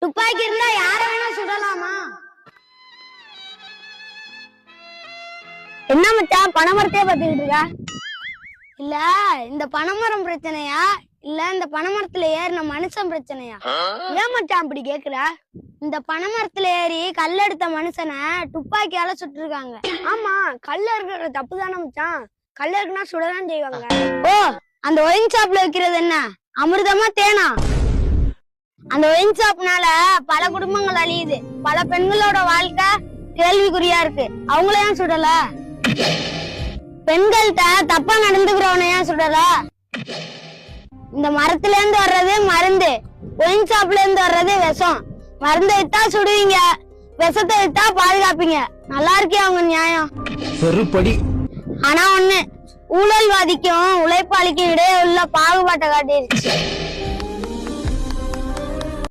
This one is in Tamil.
துப்பாக்கி இருந்தா யார வேணா சுடலாமா? என்ன மச்சான் பனைமரத்தையே பாத்துக்கிட்டு இருக்கா? இல்ல இந்த பனைமரம் பிரச்சனையா இல்ல இந்த பனைமரத்துல ஏறின மனுஷன் பிரச்சனையா? ஏன் மச்சான் அப்படி கேக்குற? இந்த பனைமரத்துல ஏறி கல் எடுத்த மனுஷனை துப்பாக்கியால சுட்டுருக்காங்க. ஆமா, கல்ல இருக்கிற தப்பு தானே மச்சான். கல்ல இருக்குன்னா சுடதான் செய்வாங்க. ஓ, அந்த ஒயின் ஷாப்ல வைக்கிறது என்ன அமிர்தமா தேனா? அந்த ஒயின் ஷாப்னால பல குடும்பங்கள் அழியுது, பல பெண்களோட வாழ்க்கை கேள்விக்குறியா இருக்கு. அவங்கள ஏன் சுடல? பெண்கள்கிட்ட தப்பா நடந்துக்கிறவன ஏன் சுடல? இந்த மரத்துல இருந்து வர்றது மருந்து, ஒயின் ஷாப்ல இருந்து வர்றது விஷம். மருந்தை வித்தா சுடுவீங்க, விஷத்தை வித்தா பாதுகாப்பீங்க. நல்லா இருக்கே அவங்க நியாயம். ஆனா ஒண்ணு, ஊழல்வாதிக்கும் உழைப்பாளிக்கும் இடையே உள்ள பாகுபாட்டை காட்டிருச்சு.